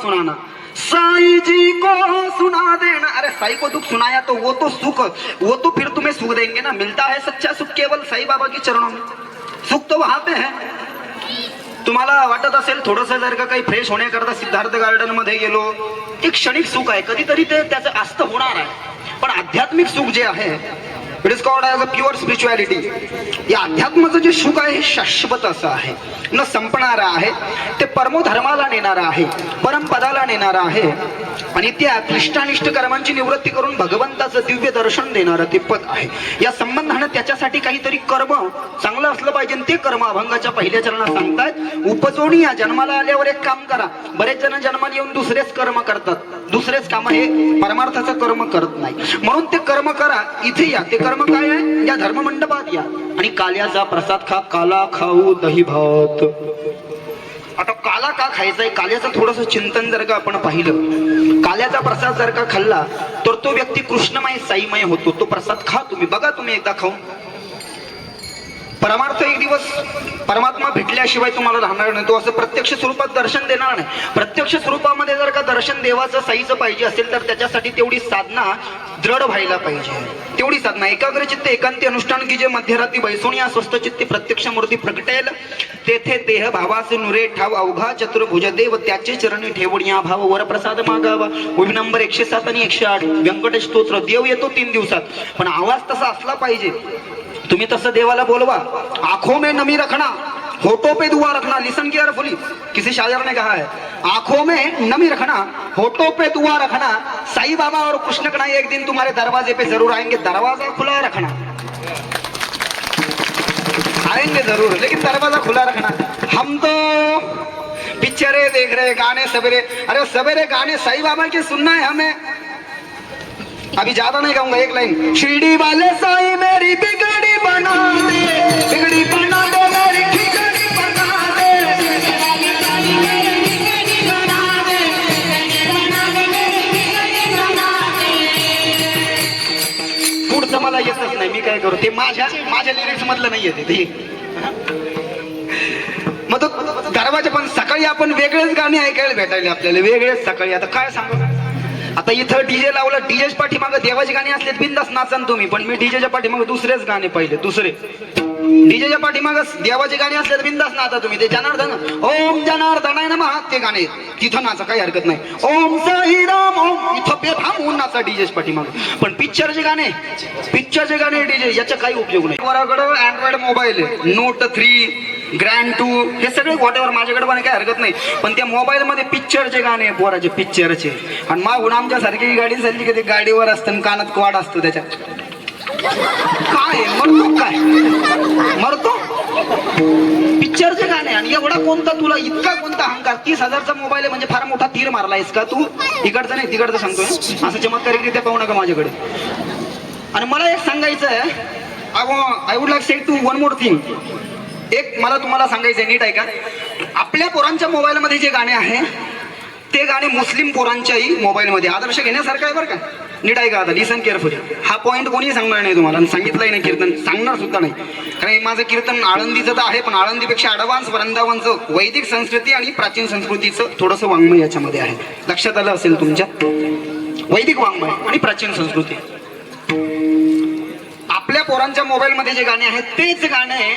सुनाना, साईं जी को सुना देना। अरे साईं को दुख सुनाया तो वो तो सुख, वो तो फिर तुम्हें सुख देंगे ना। मिलता है सच्चा सुख केवल साईं बाबा के चरणों में, सुख तो वहां पे है। तुम्हाला वाटत असेल थोडस जर का काही फ्रेश होण्याकरता सिद्धार्थ गार्डन मध्ये गेलो, एक क्षणिक सुख आहे, कधीतरी ते त्याचं अस्त होणार आहे। पण आध्यात्मिक सुख जे आहे, it is called as a pure spirituality. या अध्यात्माचं जे सुख आहे हे शाश्वत असं आहे, न संपणारं आहे, ते परमोधर्माला नेणारं आहे, परमपदाला नेणारं आहे आणि त्या क्लिष्टानिष्ट कर्मांची निवृत्ती करून भगवंताचं दिव्य दर्शन देणारं ते पद आहे। या संबंधानं त्याच्यासाठी काहीतरी कर्म चांगलं असलं पाहिजे, ते कर्म अभंगाच्या पहिल्या चरणात सांगतात। उपजोनी या जन्माला आल्यावर एक काम करा। बरेच जण जन्माला येऊन दुसरेच कर्म करतात, दुसरेच काम, हे परमार्थाचं कर्म करत नाही, म्हणून ते कर्म करा, इथे या। ते कर्म काय आहे, या धर्ममंडपात या आणि काल्याचा प्रसाद खा, काला खाऊ दही भात। आता काला का खायचा आहे, काल्याचं थोडंसं चिंतन जर का आपण पाहिलं, काल्याचा प्रसाद जर का खाल्ला तर तो व्यक्ती कृष्णमय साईमय होतो। तो प्रसाद खा, तुम्ही बघा, तुम्ही एकदा खाऊन। परमार्थ एक दिवस परमात्मा भेटल्याशिवाय तुम्हाला राहणार नाही, तो असं प्रत्यक्ष स्वरूपात दर्शन देणार नाही। प्रत्यक्ष स्वरूपामध्ये जर का दर्शन देवाचं साईचं पाहिजे असेल तर त्याच्यासाठी तेवढी साधना दृढ व्हायला पाहिजे, तेवढी साधना। एकाग्र चित्त एकांती अनुष्ठान की जे मध्यरात्री बैसोनी या स्वस्थ चित्ती प्रत्यक्ष मूर्ती प्रगटेल, तेथे देह भावाचे नुरे ठाव, अवघा चतुर्भुज देव त्याचे चरणी ठेवणिया भाव, वरप्रसाद मागावा। ओवी नंबर 107 आणि 108 व्यंकटेश स्तोत्र। देव येतो 3 दिवसात, पण आवाज तसा असला पाहिजे, तुम्ही तसं देवाला बोलवा। आंखों में नमी रखना, होठों पे दुआ रखना। लिसन केयरफुली, किसी शायर ने कहा है, आंखों में नमी रखना, होठों पे दुआ रखना। साईं बाबा और कृष्ण कन्हैया एक दिन तुम्हारे दरवाजे पे जरूर आएंगे, दरवाजा खुला रखना। आएंगे जरूर, लेकिन दरवाजा खुला रखना। हम तो पिक्चरें देख रहे, गाने सवेरे, अरे सवेरे गाने साईं बाबा के सुनना है हमें। अभी ज्यादा नहीं गाऊंगा, एक लाइन। शिरडी वाले साईं मेरी बिगड़ी बना दे, बिगड़ी बना दे, मेरी खिचड़ी बना दे। पुढचं मला येतच नाही, मी काय करू, ते माझ्या लिरिक्स मधलं नाही येते ते। मग तो दरवाजा, पण सकाळी आपण वेगळेच गाणे ऐकायला भेटायला आपल्याला, वेगळेच सकाळी। आता काय सांगू, आता इथं डीजे लावलं, डीजेच्या पाठीमागं देवाची गाणी असलेत, बिंदास नाचन तुम्ही, पण मी डीजेच्या पाठीमागं दुसरेच गाणे पाहिले, दुसरे। डीजेच्या पाठीमागं देवाची गाणी असलेत, बिंदास नाचा तुम्ही। ते जनार्दन, ओम जनार्दनाय नमः, ते गाणे तिथं नाचा, काही हरकत नाही। ओम साईराम ओम, इथं बेफाम होऊन नाचा डीजेच्या पाठीमागं। पण पिक्चरचे गाणे डीजे, याचा काही उपयोग नाही। वराकडं अँड्रॉइड मोबाईल आहे, नोट 3 ग्रँड 2, हे सगळे वॉटेवर माझ्याकडे पण काही हरकत नाही, पण त्या मोबाईल मध्ये पिक्चरचे गाणे, पोराचे पिक्चरचे। आणि मागून आमच्या सारखी गाडी चालली की ते गाडीवर असतं, कानात क्वाड असतो त्याच्यात, काय मरतो, काय मरतो पिक्चरचे गाणे। आणि एवढा कोणता, तुला इतका कोणता अहंकार, 30,000चा मोबाईल आहे म्हणजे फार मोठा तीर मारलायस का तू? इकडचं नाही तिकडचं सांगतोय, असं चमत्कारिकरित्या पाहू नका माझ्याकडे। आणि मला एक सांगायचं आहे, I would like say to one more thing. एक मला तुम्हाला सांगायचंय, नीट ऐका। आपल्या पोरांच्या मोबाईल मध्ये जे गाणे आहे ते गाणे मुस्लिम पोरांच्याही मोबाईल मध्ये आदर्श घेण्यासारखं आहे बरं का। नीट ऐका, आता लिसन केअरफुली। हा पॉईंट कोणी सांगणार नाही तुम्हाला, आणि सांगितलंय नाही कीर्तन, सांगणार सुद्धा नाही, कारण माझं कीर्तन आळंदीचं तर आहे, पण आळंदीपेक्षा ॲडव्हान्स वृंदावनचं वैदिक संस्कृती आणि प्राचीन संस्कृतीचं थोडंसं वाङ्मय याच्यामध्ये आहे। लक्षात आलं असेल तुमच्या, वैदिक वाङ्मय आणि प्राचीन संस्कृती। आपल्या पोरांच्या मोबाईल मध्ये जे गाणे आहेत तेच गाणे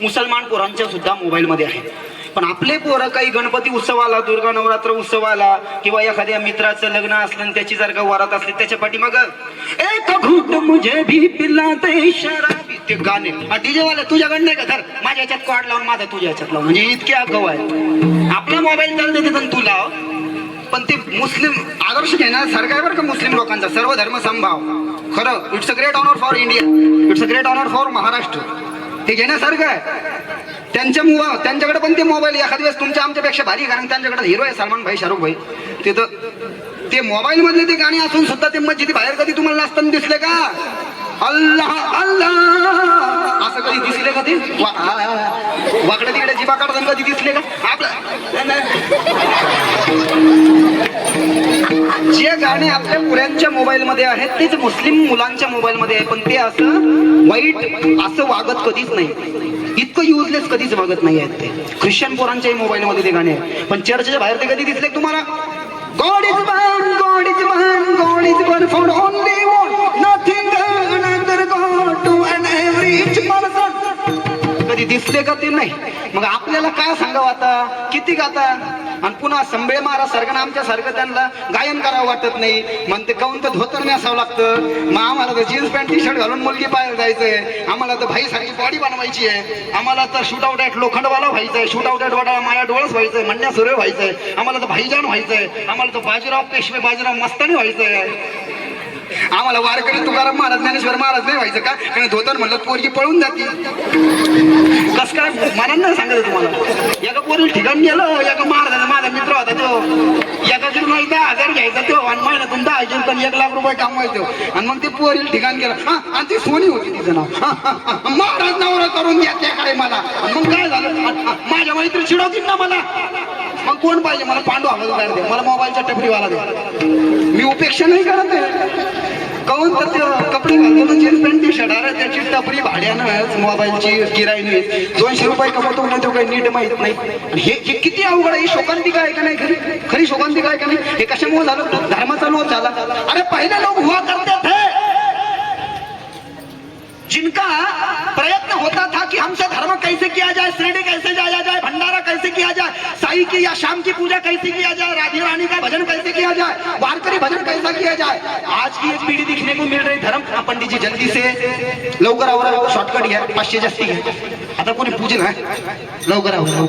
मुसलमान पोरांच्या सुद्धा मोबाईल मध्ये आहे। पण आपले पोरं काही गणपती उत्सवाला, दुर्गा नवरात्र उत्सवाला किंवा एखाद्या मित्राचं लग्न असलं आणि त्याची जर का वरात असली, त्याच्या पाठीमाग एक घूट मुझे भी पिलाते शराबी, ते गाणे। डीजे वाले तुझ्याकडे नाही का, धर माझ्या याच्यात कॉड लावून, माझा तुझ्या याच्यात लावून, म्हणजे इतके आगाऊ आहे। आपला मोबाईल चालते तिथं तू लाव, पण ते मुस्लिम आदर्श घेण्यासारखं आहे बरं का मुस्लिम लोकांचा, सर्व धर्म समभाव। खरं, it's a great honour for India, it's a great honour for Maharashtra, ते घेण्यासारखं आहे। त्यांच्याकडे पण ते मोबाईल एखाद वेळेस तुमच्या आमच्यापेक्षा भारी, कारण त्यांच्याकडे हिरो आहे सलमान भाई, शाहरुख भाई। तिथं ते मोबाईल मधले ते गाणी असून सुद्धा ते मस्जिदी बाहेर कधी तुम्हाला नाचताना दिसले का? अल्लाह अल्लाह असं कधी दिसले का? ते वाकडे तिकडे जिबा काढताना कधी दिसले का? जे गाणे आपल्या मुलांच्या मोबाईल मध्ये आहेत तेच मुस्लिम मुलांच्या मोबाईल मध्ये आहे, पण ते असं वाईट असं वागत कधीच नाही। इतकं युजलेस कधीच बघत नाही आहेत ते. ख्रिश्चन पोरांच्याही मोबाईलमध्ये ते गाणे आहे, पण चर्चच्या बाहेर ते कधी दिसले तुम्हाला? God is one, God is one, God is one for only one, nothing another God to and every each person. कधी दिसले का ते नाही? मग आपल्याला काय सांगावं आता, किती गाता? आणि पुन्हा संबळे महाराज सारखं आमच्या सारखं त्यांना गायन करावं वाटत नाही, म्हणते काऊन तर धोतर नेसावं लागतं. मग आम्हाला तर जीन्स पॅन्ट टी शर्ट घालून मुलगी पाहायला जायचंय, आम्हाला तर भाई सारखी बॉडी बनवायची आहे, आम्हाला तर शूट आउट ॲट लोखंडवाला व्हायचंय, शूट आउट ॲट वाडा माया डोळस व्हायचंय, म्हणण्या सुरे व्हायचंय, आम्हाला तर भाईजान व्हायचंय, आम्हाला तर बाजीराव पेशवे बाजीराव मस्तानी व्हायचंय, आम्हाला वारकरी तुकाराम महाराज ज्ञानेश्वर महाराज नाही व्हायचं का? कारण धोतर म्हणलं पोरगी पळून जाते. कस काय मला नाही सांगत तुम्हाला. एका पोरी ठिकाण गेलं, एका महाराजाचा माझा मित्र होता तो, एका किलो 10,000 घ्यायचा तो आणि महिन्यातून 10 पण 1,00,000 रुपये कमवायचो. आणि मग ते पोरी ठिकाण गेलं, हा आणि ती सोनी होती तिचं नाव, महाराज नवरा करून द्या त्याकडे मला. मग काय झालं, माझ्या मैत्री चिडवतील ना मला. मग कोण पाहिजे मला? पांडू हवालदार दे, मला मोबाईलच्या टपरीवाला दे. मी उपेक्षा नाही करत आहे. काऊन तर कपडे घालतो, जीन्स पॅन्ट टी शर्ट, अरे त्याची टपरी भाड्यानं मोबाईलची किरायने 200 रुपये कमवतो म्हणजे तो काही नीट माहित नाही. हे किती अवघड आहे. शोकांतिका आहे का नाही? खरी खरी शोकांतिका आहे का नाही? हे कशामुळे झालं? धर्माचा लोभ झाला. अरे पहिले लोक हुआ करते थे जिनका प्रयत्न होता था कि हमसे धर्म कैसे किया जाए, शिरडी कैसे जाया जाए, भंडारा कैसे किया जाए, साई की या शाम की पूजा कैसे किया जाए, राधे रानी का भजन कैसे किया जाए, वारकरी भजन कैसा किया जाए. आज की एक पीढ़ी दिखने को मिल रही धर्म. पंडित जी जल्दी से लवकर आवरा, शॉर्टकट घ्या, 500 जास्ती घ्या. आता कोणी पूजन आहे, लवकर आवरा.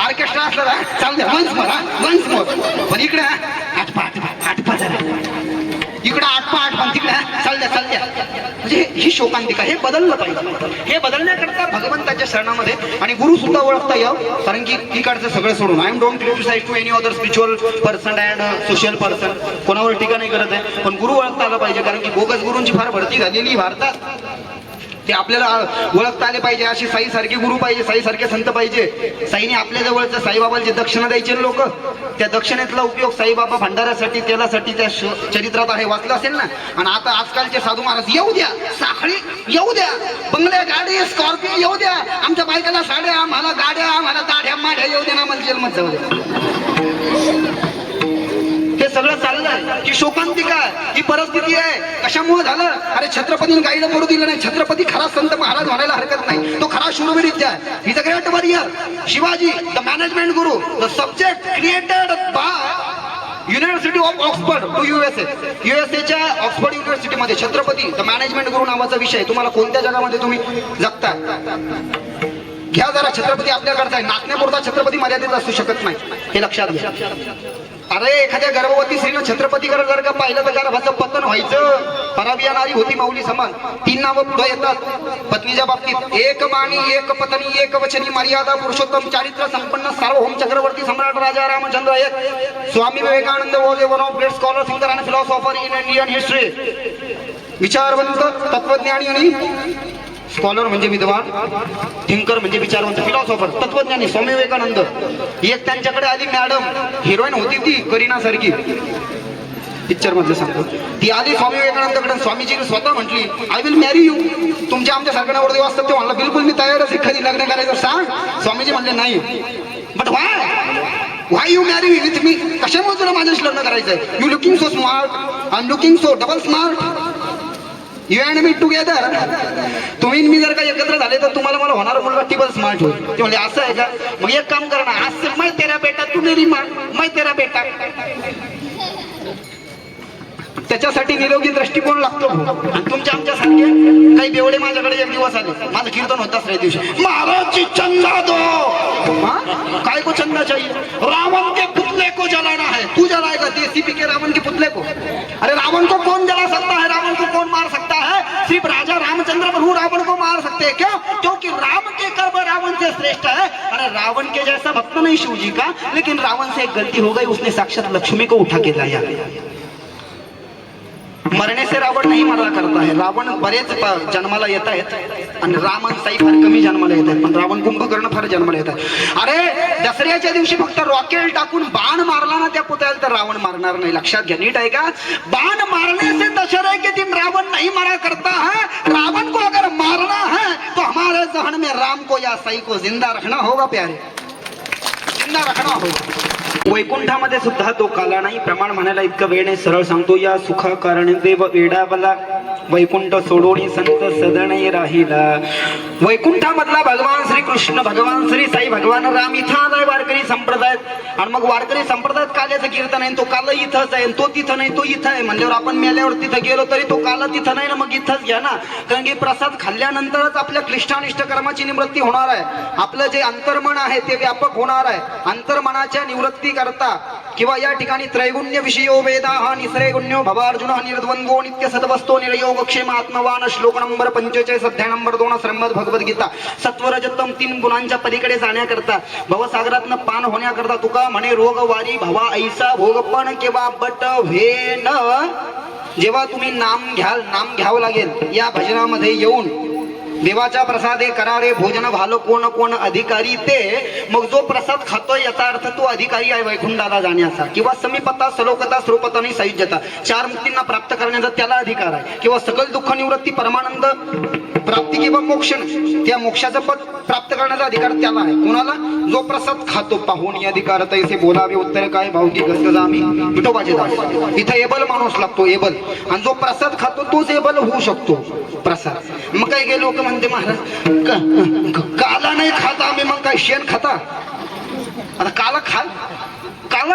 ऑर्केस्ट्रा असला ना चाल द्या, वन्स मोर. पण इकडे आठपा जरा, इकडे आठपा पण तिकडे चाल द्या. म्हणजे ही शोकांतिका, हे बदललं पाहिजे. हे बदलण्याकरता भगवंताच्या शरणामध्ये आणि गुरु सुद्धा ओळखता यावं. कारण की इकडचं सगळं सोडून I am don't criticise to any other spiritual person and social person, कोणावर टीका नाही करत आहे, पण गुरु ओळखता आला पाहिजे. कारण की बोगस गुरूंची फार भरती झालेली भारतात. ते आपल्याला ओळखता आले पाहिजे. अशी साई सारखे गुरु पाहिजे, साई सारखे संत पाहिजे. साईने आपल्या जवळचं साईबाबाला जे दक्षिणा द्यायचे लोक, त्या दक्षिणेतला उपयोग साईबाबा भंडाऱ्यासाठी तेलासाठी त्या चरित्रात आहे, वाचलं असेल ना. आणि आता आजकालचे साधू महाराज येऊ द्या, साखळी येऊ द्या, बंगल्या गाडी स्कॉर्पिओ येऊ द्या, आमच्या बायकाला साड्या, आम्हाला गाड्या, आम्हाला दाढ्या माढ्या येऊ द्या ना, मला जेलमध्ये जाऊ द्या. हे सगळं चाललंय. ही शोकांतिका, ही परिस्थिती आहे. कशामुळे झालं? अरे छत्रपतीने गाईला मरू दिलं नाही. छत्रपती खरा संत महाराज म्हणायला हरकत नाही, तो खरा शूरवीर आहे. ही the great warrior Shivaji, the management guru, the subject created by university of Oxford to युएसएच्या ऑक्सफर्ड युनिव्हर्सिटीमध्ये छत्रपती द मॅनेजमेंट गुरु नावाचा विषय. तुम्हाला कोणत्या जगामध्ये तुम्ही जगता घ्या जरा. छत्रपती आपल्याकडचा आहे, नाचण्यापुरता छत्रपती मर्यादित असू शकत नाही, हे लक्षात घ्या. अरे एखाद्या गर्भवती स्त्रीनं छत्रपतीकडे जर का पाहिलं तर गर्भाचं पतन व्हायचं. पराबिया नारी होती माऊली समान. 3 नावं पुढे येतात पत्नीच्या बाबतीत. एक माणी, एक पत्नी, एक वचनी, मर्यादा पुरुषोत्तम, चारित्र्य संपन्न, सार्वभौम चक्रवर्ती सम्राट राजा रामचंद्र एक. Swami Vivekananda was one of great scholar, thinker and philosopher in Indian history. विचारवंत, तत्वज्ञानी आणि स्कॉलर म्हणजे विद्वान, थिंकर म्हणजे विचारवंत, फिलॉसॉफर तत्वज्ञानी स्वामी विवेकानंद. एक त्यांच्याकडे आली मॅडम, हिरोईन होती ती करीना सारखी, पिक्चर मधलं सांगतो. ती आली स्वामी विवेकानंदकडे. स्वामीजीने स्वतः म्हटली, आय विल मॅरी यू. तुमच्या आमच्या सारख्या नवरदेव असतात ते म्हणलं बिलकुल मी तयारच, एखादी लग्न करायचं सांग. स्वामीजी म्हणले नाही. But why you marry with me? कशामुळे तुला माझ्याशी लग्न करायचंय? You looking so smart, I am looking so double smart. You and me together. तुम्ही मी जर का एकत्र झाले तर तुम्हाला मला होणारा मुलगा टिबल स्मार्ट होईल. ते म्हणजे असं आहे का? मग एक काम करा ना, आज मैं तेरा बेटा तू मेरी माँ, मैं तेरा बेटा. त्याच्यासाठी निरोगी दृष्टिकोन लागतो. आणि तुमच्या आमच्या सारखे काही बेवडे माझ्याकडे एक दिवस आले, माझं कीर्तन होत असल्या दिवशी, महाराज चंदा दो. काय को चंदा चाहिए? रावण के पुतले को जलाना है. तू जलाएगा देसी पी के रावण के पुतले को? अरे रावण को कौन जला सकता है? रावण को कौन मार सकता है? सिर्फ राजा रामचंद्र प्रभु रावण को मार सकते हैं. क्यों? क्योंकि राम के कर्म रावण से श्रेष्ठ है. अरे रावण के जैसा भक्त नहीं शिव जी का, लेकिन रावण से एक गलती हो गई, उसने साक्षात लक्ष्मी को उठा के लाया. मरने से रावण नहीं मरा करता है. रावण बरेच जन्माला येत आहेत आणि राम आणि साई फार कमी जन्माला येत आहेत, पण रावण कुंभकर्ण फार जन्माला येत आहे. अरे दसऱ्याच्या दिवशी फक्त रॉकेट टाकून बाण मारला ना त्या पुतळ्याला तर रावण मारणार नाही. लक्षात घ्या, नीट आहे का. बाण मारने से दशहरे के दिन रावण नहीं मरा करता है. रावण को अगर मारना है तो हमारे जहन में राम को या साई को जिंदा रखना होगा प्यारे, जिंदा रखना होगा. वैकुंठामध्ये सुद्धा तो काला नाही. प्रमाण म्हणायला इतकं वेळ नाही, सरळ सांगतो. या सुख कारण देव वेडावला, वैकुंठ सोडोणी संत सदणे राहिला. वैकुंठामधला भगवान श्री कृष्ण, भगवान श्री साई, भगवान राम इथं आलाय वारकरी संप्रदायात. आणि मग वारकरी संप्रदायात काल्याचं कीर्तन आहे, तो काल इथंच आहे, तो तिथं नाही, तो इथं आहे म्हणल्यावर आपण मेल्यावर तिथं गेलो तरी तो काला तिथं नाही ना, मग इथंच घ्या ना. कारण की प्रसाद खाल्ल्यानंतरच आपल्या क्लिष्टानिष्ट कर्माची निवृत्ती होणार आहे. आपलं जे अंतर्मन आहे ते व्यापक होणार आहे. अंतर्मनाच्या निवृत्ती करता किंवा या ठिकाणी त्रैगुण्य विषयो वेदा हा निसरेगुण्यो भवार्जुन निर्द्वंद्वो नित्य सद्वस्तो निरयोग क्षेम आत्मवान. श्लोक नंबर 45, अध्याय नंबर 2, श्रीमद भगवद्गीता. सत्वरजतम 3 गुणांच्या पलीकडे जाण्याकरता, भवसागरातनं पान होण्याकरता तुका म्हणे रोग वारी भवा ऐसा भोग पण केव्हा बट व्हेन. जेव्हा तुम्ही नाम घ्याल, नाम घ्यावं लागेल या भजनामध्ये येऊन. देवाच्या प्रसादे करारे भोजन भालो कोण कोण अधिकारी ते. मग जो प्रसाद खातोय याचा अर्थ तो अधिकारी आहे वैकुंठाला जाण्याचा, किंवा समीपता सलोकता स्वरूपता आणि सयुज्यता, 4 मुक्तींना प्राप्त करण्याचा त्याला अधिकार आहे. किंवा सकल दुःख निवृत्ती परमानंद प्राप्ती किंवा मोक्ष, त्या मोक्षाचं पद प्राप्त करण्याचा अधिकार त्याला आहे. कोणाला? जो प्रसाद खातो. पाहून अधिकार तैसे बोलावे उत्तर काय भाऊकी गसगजा आम्ही विठोबाचे दास. इथं एबल माणूस लागतो, एबल. आणि जो प्रसाद खातो तोच एबल होऊ शकतो प्रसाद. मग काय गे लोक म्हणते महाराज काला नाही खाता आम्ही, मग काय शेण खाता? आता काला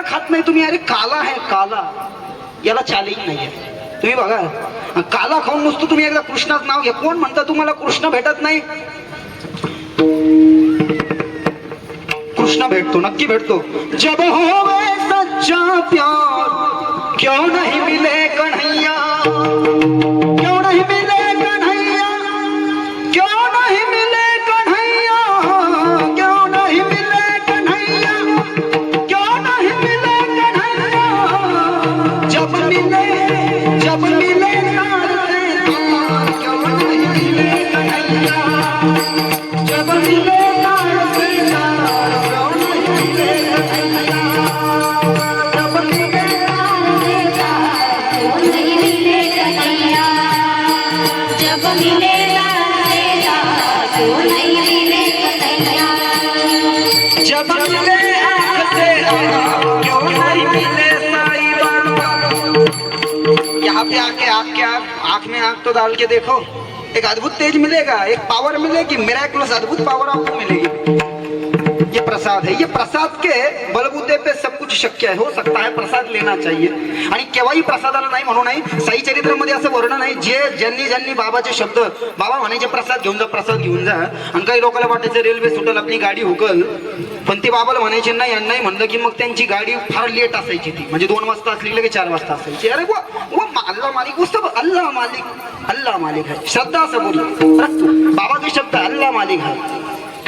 खात नाही तुम्ही. अरे काला आहे, काला याला चॅलेंज नाहीये. तुम्ही बघा, काला खाऊन नुसतं तुम्ही एकदा कृष्णाचं नाव घ्या. कोण म्हणता तुम्हाला कृष्ण भेटत नाही? कृष्ण भेटतो, नक्की भेटतो. जब होवे सच्चा प्यार क्यों नहीं मिले कन्हैया, क्यों नहीं मिले कन्हैया, क्यों नहीं मिले कन्हैया, क्यों नहीं मिले कन्हैया, क्यों नहीं मिले कन्हैया. जब मिले तार से तार, क्यों नहीं मिले कन्हैया. जब मिले तार से तार, क्यों नहीं मिले कन्हैया. जब मिले तार से तार, क्यों नहीं मिले कन्हैया. जब मिले क्यों नहीं मिले कन्हैया. जब मिले आँख से आँख, क्यों नहीं मिले साईं बाबा. यहाँ पे आके आँख में आँख तो डाल के देखो, एक अद्भुत तेज मिलेगा, एक पावर मिलेगी, मिराकुलस अद्भुत पावर आपको मिलेगी. ये प्रसाद है. ये प्रसाद के बलबूते पे सब कुछ शक्य है. हो सकता है प्रसाद लेना चाहिए. आणि केव्हाही प्रसादाला नाही म्हणू नाही. साई चरित्रामध्ये असं वर्णन आहे, ज्यांनी बाबाचे शब्द, बाबा म्हणायचे प्रसाद घेऊन जा, प्रसाद घेऊन जा. आणि काही लोकांना वाटायचं रेल्वे सुटल, आपली गाडी हुकल, पण ते बाबाला म्हणायचे नाही. यांनाही म्हणलं की मग त्यांची गाडी फार लेट असायची, ती म्हणजे 2 वाजता असली की 4 वाजता असायची. अरे वो अल्लाह मालिक, उसको अल्लाह मालिक है. श्रद्धा असं बोलली. बाबा के शब्द अल्लाह मालिक है.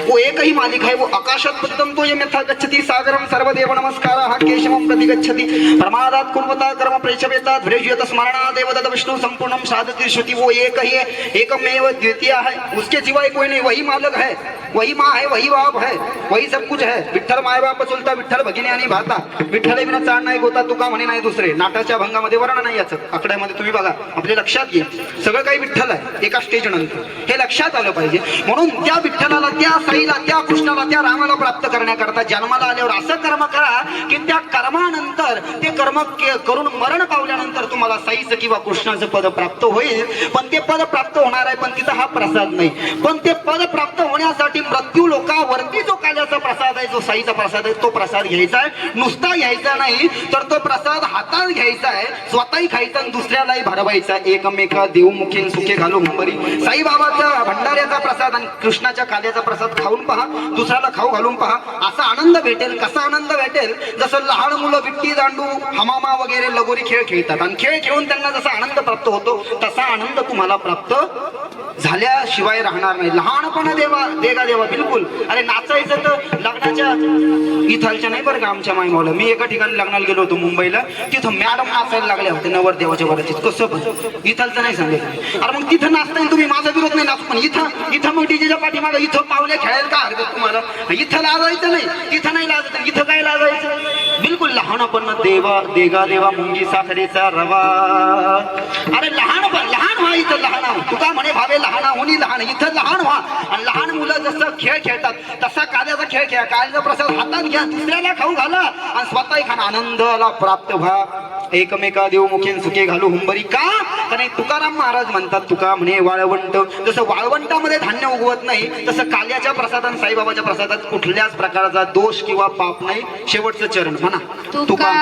वो एक ही मालिक है. वो आकाशात पद्मं तो यथा गच्छति सागरं सर्वदेव नमस्कारः केशवं प्रति गच्छति प्रमादात् कुर्वता कर्म प्रेषवेतात् व्रेज्यत स्मरणादेव तद विष्णु संपूर्णं साधति श्रुति. वो एक ही है, एकमेव द्वितीय है. उसके सिवाय कोई नहीं. वही मालक है, वही माँ है, वही बाप है, वही सब कुछ है. विठ्ठल माय बाप चुलता, विठ्ठल भगिनी आणि भाता, विठ्ठल विना चाड नाही गोता, तुका म्हणे नाही दुसरे. नाटाच्या भंगामध्ये वर्णन नाही याचं. आकड्यामध्ये तुम्ही बघा, आपल्या लक्षात घे, सगळं काही विठ्ठल आहे एका स्टेज नंतर. हे लक्षात आलं पाहिजे. म्हणून त्या विठ्ठलाला, त्या साईला, त्या कृष्णाला, त्या रामाला प्राप्त करण्याकरता जन्माला आल्यावर असं कर्म करा की त्या कर्मानंतर, ते कर्म करून मरण पावल्यानंतर तुम्हाला साईचं किंवा कृष्णाचं पद प्राप्त होईल. पण ते पद प्राप्त होणार आहे, पण तिथं हा प्रसाद नाही. पण ते पद प्राप्त होण्यासाठी मृत्यू लोकावरती जो काल्याचा प्रसाद आहे, जो साईचा प्रसाद आहे, तो प्रसाद घ्यायचा आहे. नुसता घ्यायचा नाही, तर तो प्रसाद हातात घ्यायचा आहे, स्वतःही खायचा आणि दुसऱ्यालाही भरवायचा. एकमेका देवमुखी सुखे घालू मुंबरी. साईबाबाचा भंडाऱ्याचा प्रसाद आणि कृष्णाच्या काल्याचा प्रसाद खाऊन पहा, दुसऱ्याला खाऊ घालून पहा. असा आनंद भेटेल. कसा आनंद भेटेल? जसं लहान मुलं विट्टी दांडू, हमामा वगैरे लगोरी खेळ खेळतात आणि खेळ खेळून त्यांना जसा आनंद प्राप्त होतो, तसा आनंद तुम्हाला प्राप्त झाल्याशिवाय राहणार नाही. लहानपणा देगा देवा बिलकुल. अरे नाचायचं तर लग्नाच्या इथालच्या नाही बरं का, आमच्या मायमावला. मी एका ठिकाणी लग्नाला गेलो होतो मुंबईला. तिथं मॅडम नाचायला लागल्या होत्या नवरदेवाच्या वरातीत. कसं पण इथलचं नाही सांगायचं. अरे मग तिथं नाचताय तुम्ही, माझा विरोध नाही नाचू, पण इथं मग डीजेच्या पाठीमागं इथं पावले खेळायला का हरकत तुम्हाला? इथं लाजायचं नाही, तिथं नाही लाजायचं, इथं काय लाजायचं? बिलकुल लहानपण देवा देगा देवा मुंगी साखरेचा रवा. अरे लहान व्हा, इथं लहान आहो. तुका म्हणे भावे लहान होणी लहान, इथं लहान व्हा. आणि लहान मुलं जसं खेळ खेळतात तसा काल्याचा खेळ खेळा. काल्याचा प्रसाद हातात घ्या, दुसऱ्याला खाऊ घाला आणि स्वतःही खाना, आनंदाला प्राप्त व्हा. एकमेका देव मुखेन सुखे घालू हुंबरी. का? कारण तुकाराम महाराज म्हणतात, तुका म्हणे वाळवंट, जसं वाळवंटामध्ये धान्य उगवत नाही तसं काल्याच्या प्रसादात साईबाबाच्या प्रसादात कुठल्याच प्रकारचा दोष किंवा पाप नाही. शेवटचं चरण म्हणा तुका